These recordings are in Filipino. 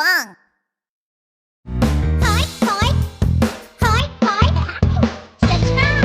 Yabang! Hoy! Hoy! Hoy! Hoy! Subscribe!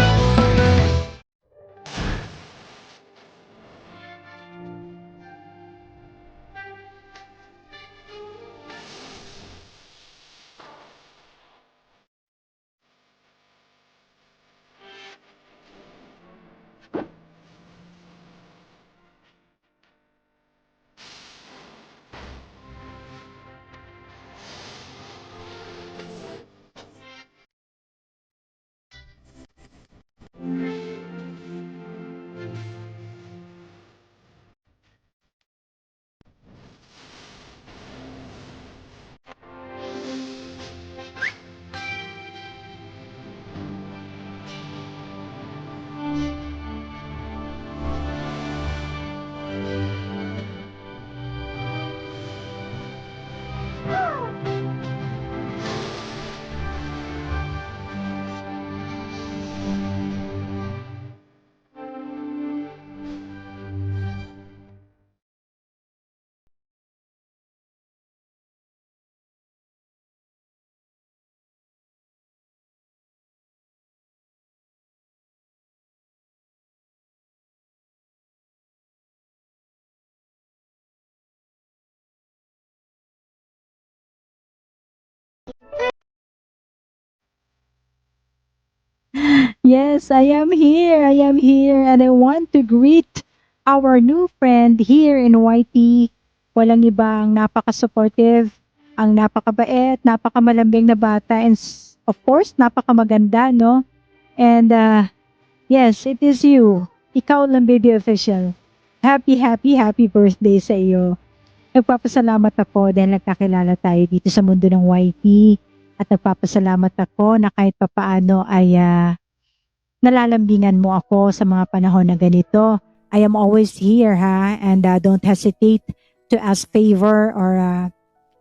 Yes, I am here. I am here. And I want to greet our new friend here in YT. Walang iba ang napaka-supportive, ang napakabait, napakamalambing na bata, and of course, napakamaganda, no? And yes, it is you. Ikaw lang, baby official. Happy, happy, happy birthday sa iyo. Nagpapasalamat ako dahil nagkakilala tayo dito sa mundo ng YT. At nagpapasalamat ako na kahit papaano ay nalalambingan mo ako sa mga panahon na ganito. I am always here, ha? And don't hesitate to ask favor or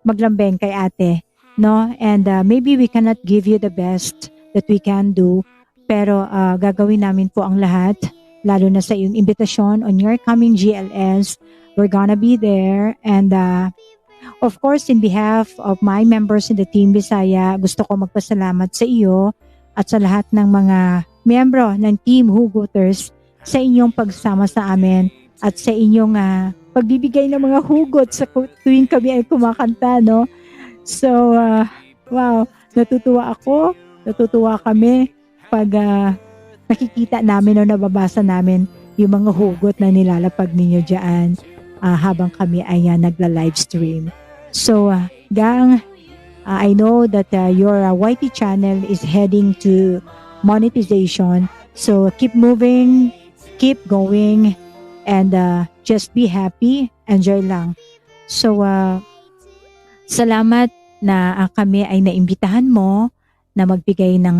maglambing kay ate, no? And maybe we cannot give you the best that we can do, pero gagawin namin po ang lahat, lalo na sa iyong imbitasyon on your coming GLS. We're gonna be there. And of course, in behalf of my members in the Team Bisaya, gusto ko magpasalamat sa iyo at sa lahat ng mga miyembro ng Team Hugoters sa inyong pagsama sa amin at sa inyong pagbibigay ng mga hugot sa tuwing kami ay kumakanta, no? So, wow, natutuwa ako, natutuwa kami pag nakikita namin o nababasa namin yung mga hugot na nilalapag ninyo dyan habang kami ay nagla-live stream. So, gang, I know that your YT channel is heading to monetization. So, keep moving, keep going, and just be happy, enjoy lang. So, salamat na kami ay naimbitahan mo na magbigay ng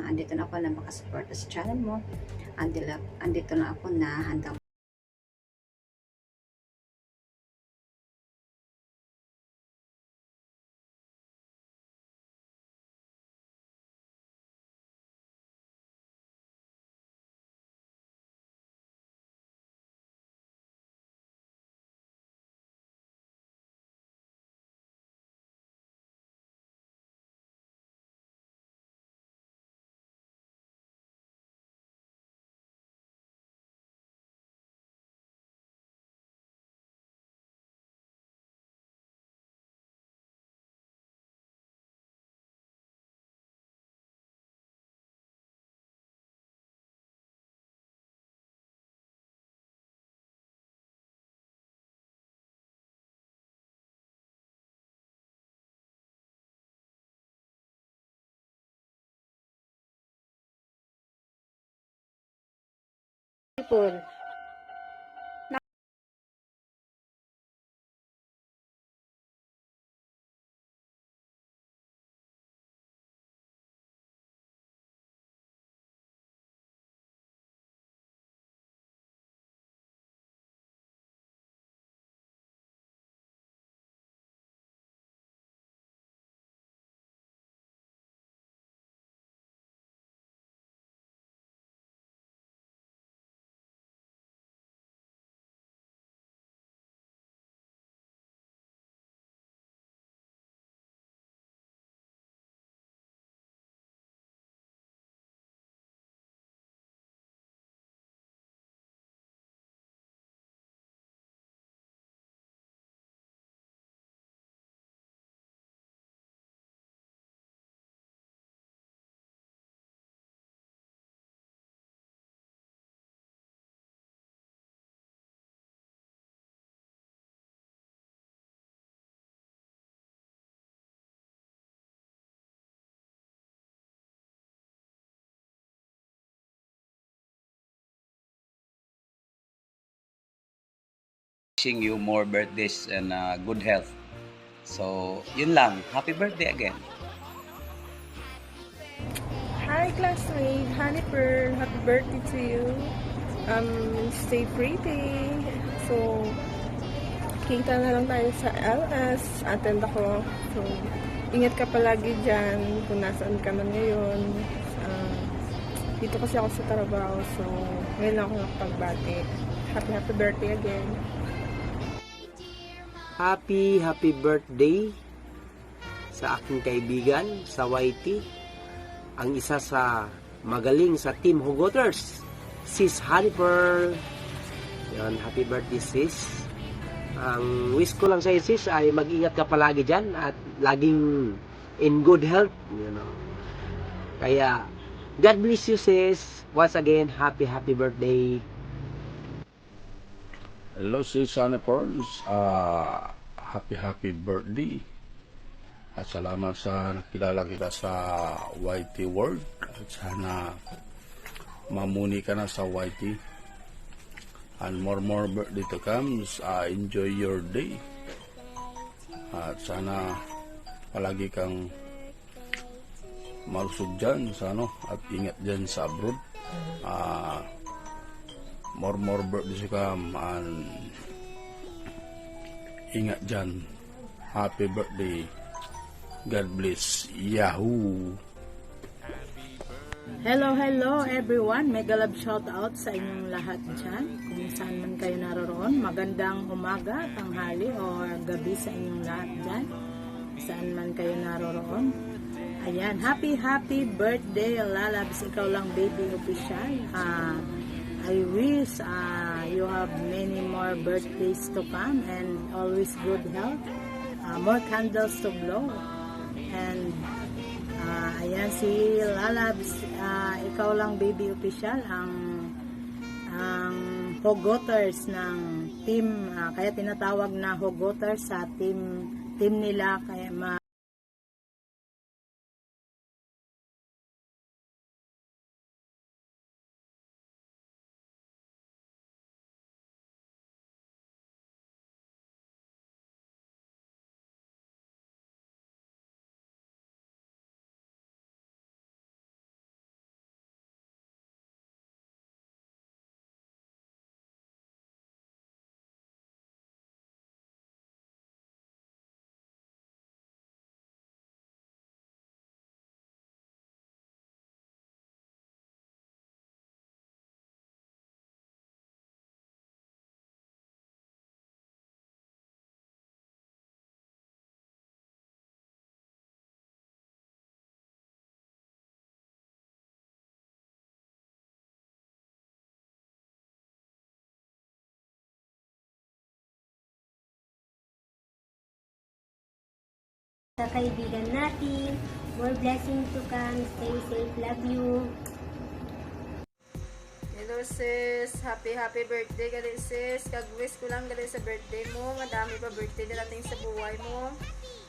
Andito na ako na makasupport sa channel mo. Andito na ako na handang People. Wishing you more birthdays and good health. So, yun lang. Happy birthday again. Hi classmate, Honey Pearl, happy birthday to you. Stay pretty. So, kita na lang tayo sa LS. Attend ako. So, ingat ka palagi dyan kung nasaan ka man ngayon. Dito kasi ako sa trabaho. So, ngayon lang ako nakapagbati. Happy birthday again. Happy birthday sa aking kaibigan sa YT, ang isa sa magaling sa Team Hugoters, Sis Honey Pearl. Yan, happy birthday sis. Ang wish ko lang sa sis ay mag-ingat ka palagi dyan at laging in good health, you know. Kaya God bless you sis. Once again, happy birthday. Hello, sis Honey Pearls. Happy birthday. At salamat sa nakilala kita sa YT World. At sana mamuni ka na sa YT. And more birthday to come. Enjoy your day. At sana palagi kang malusog dyan sa ano, at ingat dyan sa abroad. More birthday to come, and ingat dyan. Happy birthday. God bless. Yahoo! Hello everyone. Mega love shout out sa inyong lahat dyan. Kung saan man kayo naroon, magandang umaga, tanghali, o gabi sa inyong lahat dyan. Saan man kayo naroon. Ayan, happy birthday, Lalabs. Ikaw lang, baby official. I wish you have many more birthdays to come and always good health. More candles to blow. And ayan si Lalabs, ikaw lang baby official ang Hugoters ng team, kaya tinatawag na Hugoters sa team nila, kaya Sa kaibigan natin, more blessing to come, stay safe, love you. Hello sis, happy birthday gali sis. Kag-wish ko lang gali sa birthday mo, nga dami pa birthday darating sa buhay mo.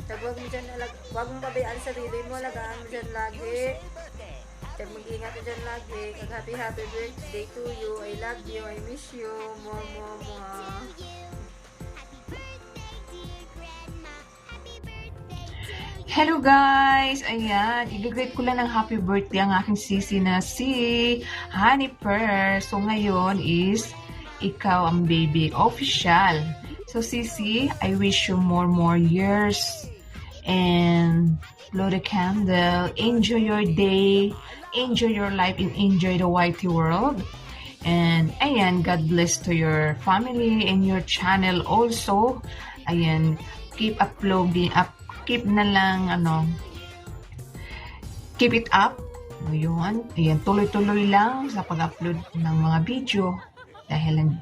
Tagwag mo dyan, wag mong pabayaan sa sarili mo, alagaan mo dyan lagi. Kaya mag-iingat ka dyan lagi. Kag happy birthday to you. I love you. I miss you. Mwah. Hello guys! Ayan, i-greet ko lang ng happy birthday ang aking sisi na si Honey Pearl. So ngayon is ikaw ang baby official. So sisi, I wish you more years and blow the candle. Enjoy your day, enjoy your life, and enjoy the whitey world. And ayan, God bless to your family and your channel also. Ayan, keep uploading up. Keep na lang, keep it up. Ngayon, ayan, tuloy-tuloy lang sa pag-upload ng mga video. Dahil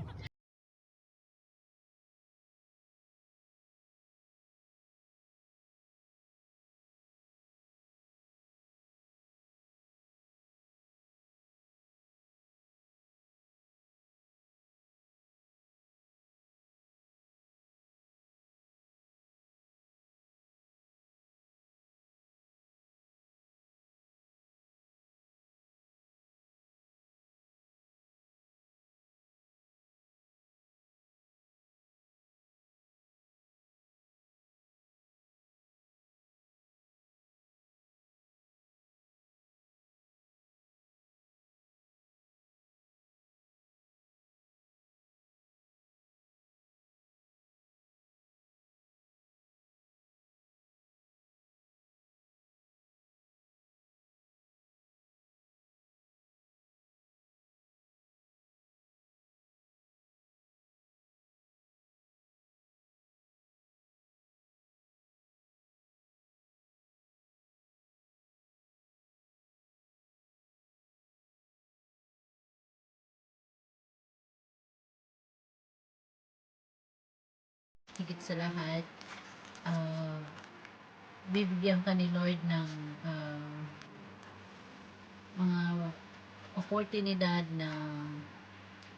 higit sa lahat, bibigyan ka ni Lord ng mga oportunidad na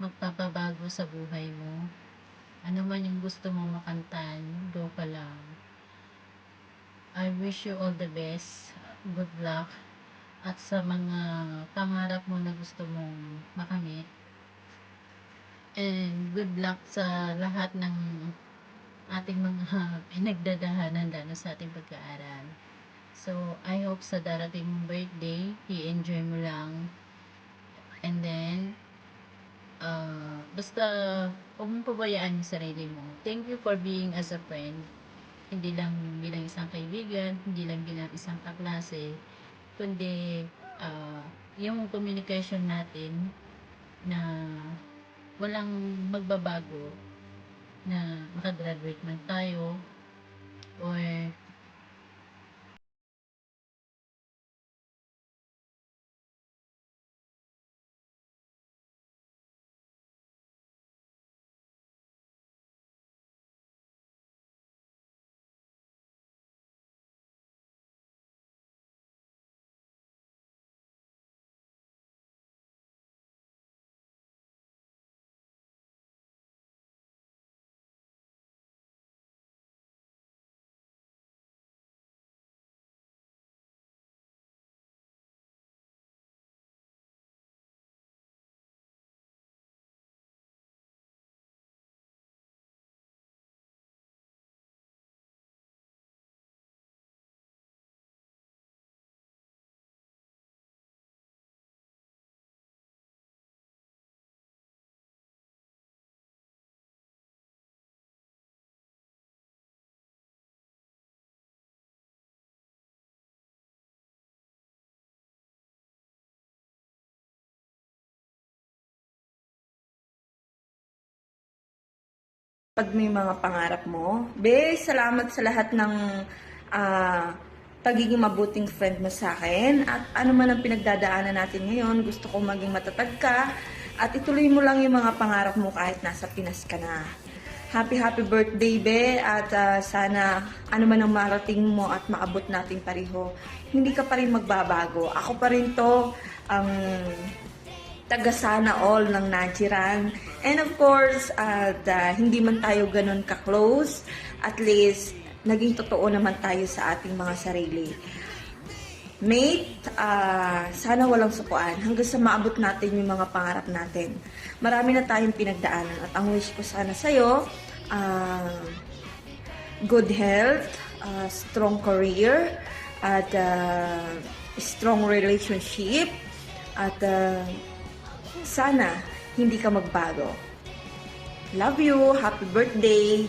magpapabago sa buhay mo. Ano man yung gusto mong makantan, go ka lang. I wish you all the best. Good luck. At sa mga pangarap mo na gusto mong makamit. And good luck sa lahat ng ating mga pinagdadahanan lalo sa ating pag-aaral. So, I hope sa darating mong birthday, i-enjoy mo lang. And then, basta, huwag mong pabayaan yung sarili mo. Thank you for being as a friend. Hindi lang bilang isang kaibigan, hindi lang bilang isang kaklase, kundi, yung communication natin na walang magbabago na makagraduate man tayo or Pag may mga pangarap mo, salamat sa lahat ng pagiging mabuting friend mo sa akin. At ano man ang pinagdadaanan natin ngayon, gusto ko maging matatag ka. At ituloy mo lang yung mga pangarap mo kahit nasa Pinas ka na. Happy birthday, Be. At sana ano man ang marating mo at maabot natin pareho, hindi ka pa rin magbabago. Ako pa rin to, ang taga sana all ng Najiran. And of course, hindi man tayo ganun ka-close, at least naging totoo naman tayo sa ating mga sarili. Mate, sana walang sukuan hanggang sa maabot natin yung mga pangarap natin. Marami na tayong pinagdaanan at ang wish ko sana sa'yo, good health, strong career, at strong relationship, at sana hindi ka magbago. Love you! Happy birthday!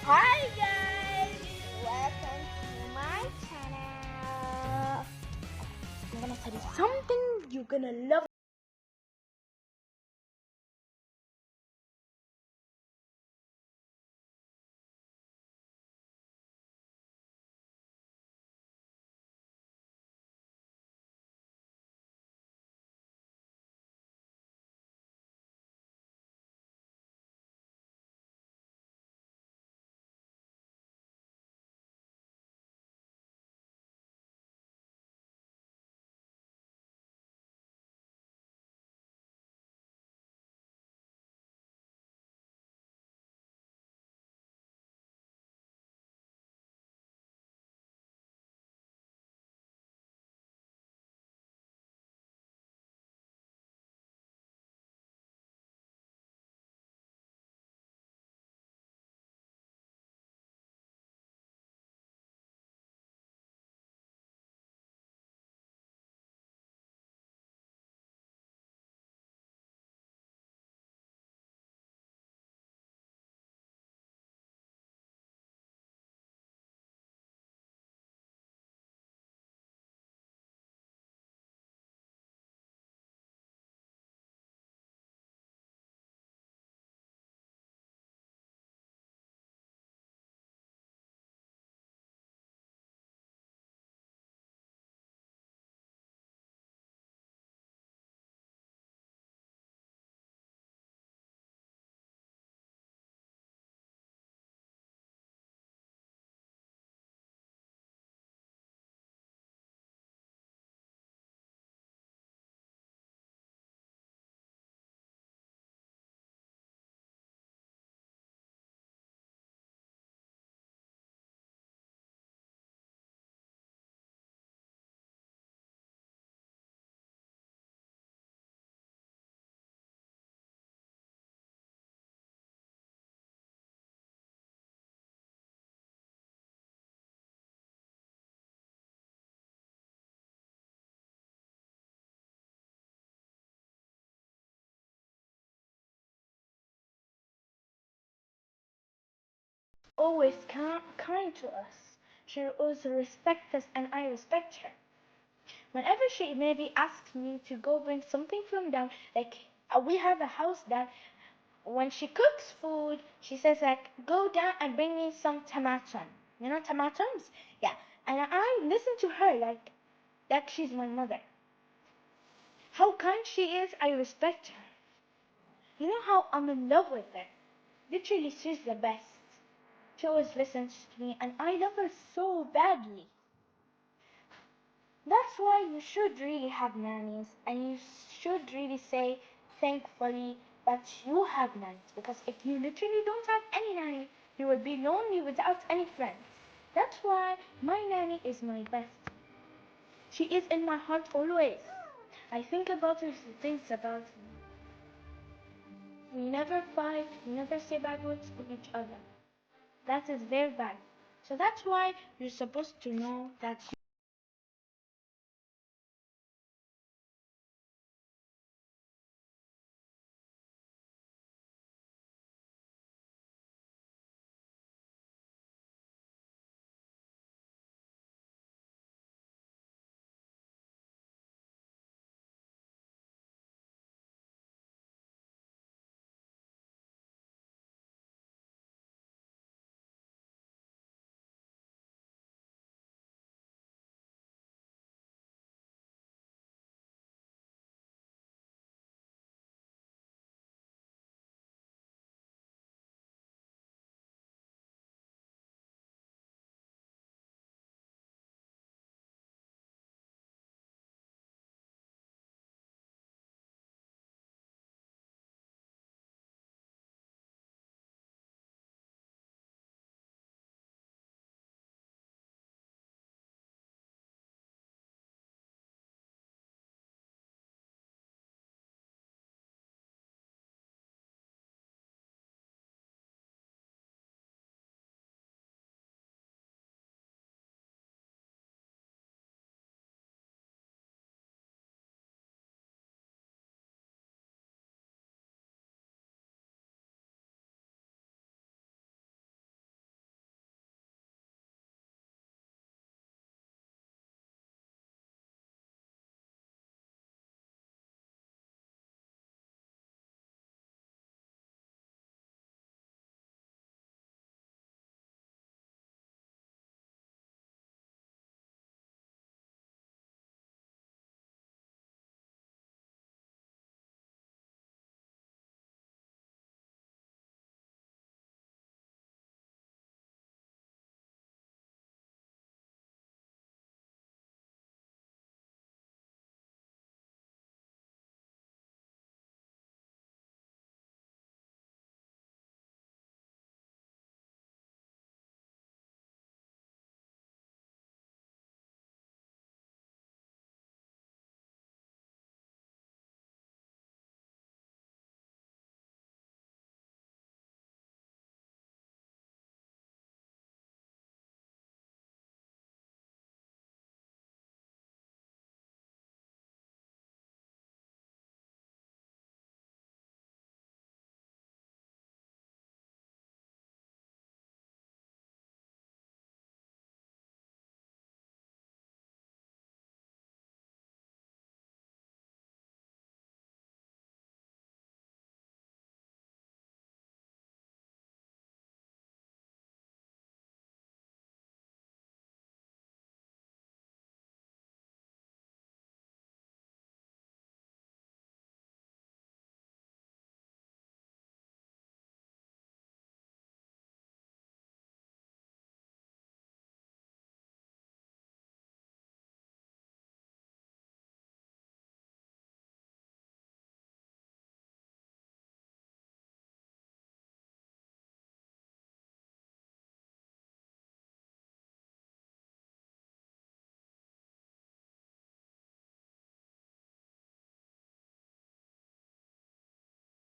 Hi guys! Welcome to my channel. I'm gonna tell you something you're gonna love. Always kind to us. She also respects us and I respect her. Whenever she maybe asks me to go bring something from down, like we have a house down, when she cooks food, she says like, go down and bring me some tomato. You know tomatoes? Yeah. And I listen to her like she's my mother. How kind she is, I respect her. You know how I'm in love with her. Literally, she's the best. She always listens to me and I love her so badly. That's why you should really have nannies and you should really say thankfully that you have nannies, because if you literally don't have any nanny, you would be lonely without any friends. That's why my nanny is my best. She is in my heart always. I think about her, she thinks about me. We never fight, we never say bad words to each other. That is very bad. So that's why you're supposed to know that